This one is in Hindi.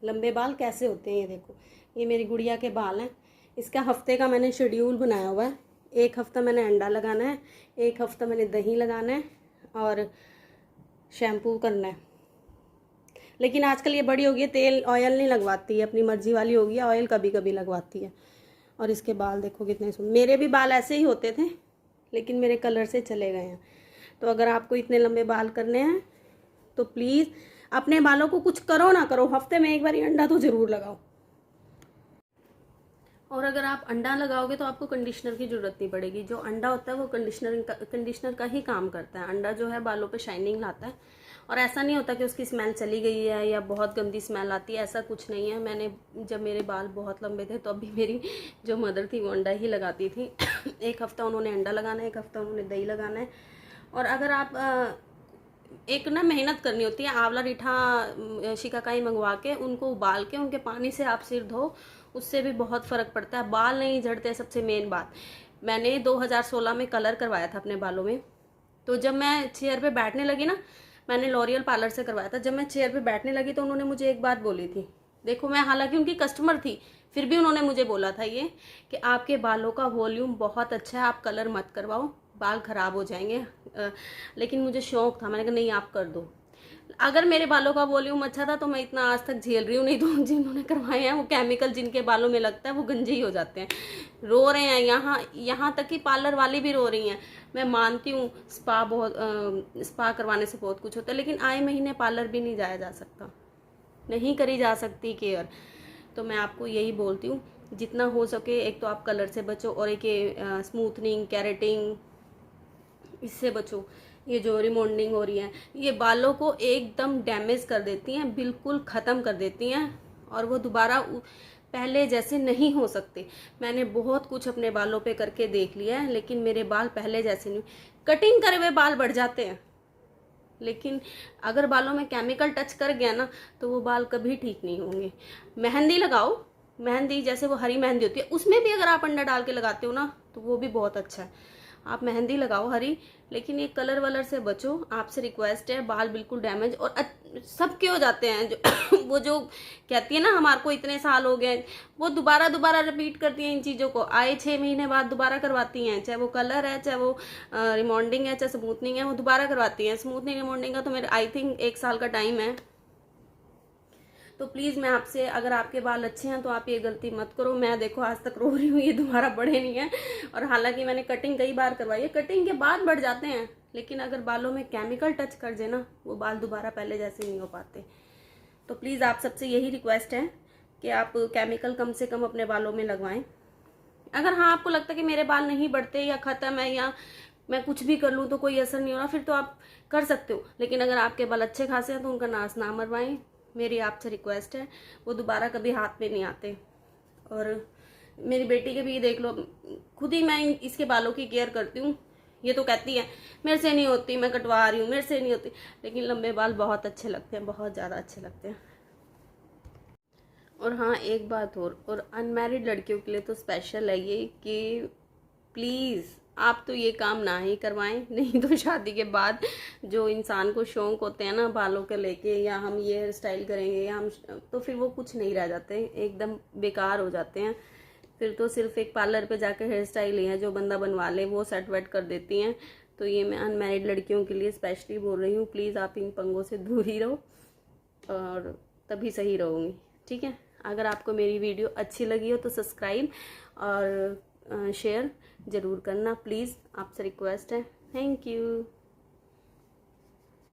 लंबे बाल कैसे होते हैं। ये देखो, ये मेरी गुड़िया के बाल हैं। इसका हफ्ते का मैंने शेड्यूल बनाया हुआ है। एक हफ्ता मैंने अंडा लगाना है, एक हफ्ता मैंने दही लगाना है और शैम्पू करना है। लेकिन आजकल ये बड़ी हो गई है, तेल ऑयल नहीं लगवाती है, अपनी मर्जी वाली हो गई है, ऑयल कभी कभी लगवाती है। और इसके बाल देखो कितने सुंदर। मेरे भी बाल ऐसे ही होते थे, लेकिन मेरे कलर से चले गए हैं। तो अगर आपको इतने लंबे बाल करने हैं तो प्लीज़ अपने बालों को कुछ करो ना करो, हफ्ते में एक बार अंडा तो ज़रूर लगाओ। और अगर आप अंडा लगाओगे तो आपको कंडीशनर की ज़रूरत नहीं पड़ेगी। जो अंडा होता है वो कंडीशनर का ही काम करता है। अंडा जो है बालों पे शाइनिंग लाता है, और ऐसा नहीं होता कि उसकी स्मेल चली गई है या बहुत गंदी स्मेल आती है, ऐसा कुछ नहीं है। मैंने जब मेरे बाल बहुत लंबे थे तो अभी मेरी जो मदर थी वो अंडा ही लगाती थी। एक हफ्ता उन्होंने अंडा लगाना है, एक हफ्ता उन्होंने दही लगाना है। और अगर आप एक ना मेहनत करनी होती है, आंवला रीठा शिकाकाई मंगवा के उनको उबाल के उनके पानी से आप सिर धो, उससे भी बहुत फ़र्क पड़ता है, बाल नहीं झड़ते। सबसे मेन बात, मैंने 2016 में कलर करवाया था अपने बालों में। तो जब मैं चेयर पे बैठने लगी ना, मैंने लॉरियल पार्लर से करवाया था। जब मैं चेयर पे बैठने लगी तो उन्होंने मुझे एक बात बोली थी। देखो, मैं हालांकि उनकी कस्टमर थी, फिर भी उन्होंने मुझे बोला था ये कि आपके बालों का वॉल्यूम बहुत अच्छा है, आप कलर मत करवाओ, बाल ख़राब हो जाएंगे। लेकिन मुझे शौक था, मैंने कहा नहीं आप कर दो। अगर मेरे बालों का वॉल्यूम अच्छा था तो मैं इतना आज तक झेल रही हूँ, नहीं तो जिन्होंने करवाए हैं वो केमिकल जिनके बालों में लगता है वो गंजे ही हो जाते हैं। रो रहे हैं यहाँ यहाँ तक कि पार्लर वाली भी रो रही हैं। मैं मानती हूँ स्पा करवाने से बहुत कुछ होता है, लेकिन आए महीने पार्लर भी नहीं जाया जा सकता, नहीं करी जा सकती केयर। तो मैं आपको यही बोलती हूँ, जितना हो सके एक तो आप कलर से बचो, और एक स्मूथनिंग कैरेटिंग इससे बचो। ये जो रिमॉन्डिंग हो रही है ये बालों को एकदम डैमेज कर देती हैं, बिल्कुल ख़त्म कर देती हैं, और वो दोबारा पहले जैसे नहीं हो सकते। मैंने बहुत कुछ अपने बालों पे करके देख लिया है, लेकिन मेरे बाल पहले जैसे नहीं। कटिंग करे हुए बाल बढ़ जाते हैं, लेकिन अगर बालों में केमिकल टच कर गया ना तो वो बाल कभी ठीक नहीं होंगे। मेहंदी लगाओ, मेहंदी जैसे वो हरी मेहंदी होती है, उसमें भी अगर आप अंडा डाल के लगाते हो ना तो वो भी बहुत अच्छा है। आप मेहंदी लगाओ हरी, लेकिन ये कलर वलर से बचो, आपसे रिक्वेस्ट है। बाल बिल्कुल डैमेज और सबके हो जाते हैं जो वो जो कहती है ना हमारे को इतने साल हो गए, वो दोबारा दोबारा रिपीट करती हैं इन चीज़ों को, आए 6 महीने बाद दोबारा करवाती हैं, चाहे वो कलर है, चाहे वो रिमॉन्डिंग है, चाहे स्मूथनिंग है, वो दोबारा करवाती हैं। स्मूथनिंग रिमॉन्डिंग का तो मेरे आई थिंक 1 साल का टाइम है। तो प्लीज़ मैं आपसे, अगर आपके बाल अच्छे हैं तो आप ये गलती मत करो। मैं देखो आज तक रो रही हूँ, ये दोबारा बढ़े नहीं है। और हालांकि मैंने कटिंग कई बार करवाई है, कटिंग के बाद बढ़ जाते हैं, लेकिन अगर बालों में केमिकल टच कर जाए ना वो बाल दोबारा पहले जैसे नहीं हो पाते। तो प्लीज़ आप सबसे यही रिक्वेस्ट है कि आप केमिकल कम से कम अपने बालों में लगवाएं। अगर हाँ आपको लगता है कि मेरे बाल नहीं बढ़ते या ख़त्म है या मैं कुछ भी कर लूँ तो कोई असर नहीं हो रहा, फिर तो आप कर सकते हो। लेकिन अगर आपके बाल अच्छे खासे हैं तो उनका नाश ना मरवाएं, मेरी आपसे रिक्वेस्ट है। वो दोबारा कभी हाथ में नहीं आते। और मेरी बेटी के भी देख लो, खुद ही मैं इसके बालों की केयर करती हूँ। ये तो कहती है मेरे से नहीं होती, मैं कटवा रही हूँ, मेरे से नहीं होती, लेकिन लंबे बाल बहुत अच्छे लगते हैं, बहुत ज़्यादा अच्छे लगते हैं। और हाँ एक बात और अनमैरिड लड़कियों के लिए तो स्पेशल है ये कि प्लीज़ आप तो ये काम ना ही करवाएं, नहीं तो शादी के बाद जो इंसान को शौक होते हैं ना बालों के लेके, या हम ये हेयर स्टाइल करेंगे या हम, तो फिर वो कुछ नहीं रह जाते, एकदम बेकार हो जाते हैं। फिर तो सिर्फ एक पार्लर पे जाकर हेयर स्टाइल ही है जो बंदा बनवा ले, वो सेट वेट कर देती हैं। तो ये मैं अनमैरिड लड़कियों के लिए स्पेशली बोल रही हूँ, प्लीज़ आप इन पंगों से दूर ही रहो और तभी सही रहोगी, ठीक है। अगर आपको मेरी वीडियो अच्छी लगी हो तो सब्सक्राइब और शेयर ज़रूर करना प्लीज़, आपसे रिक्वेस्ट है। Thank you.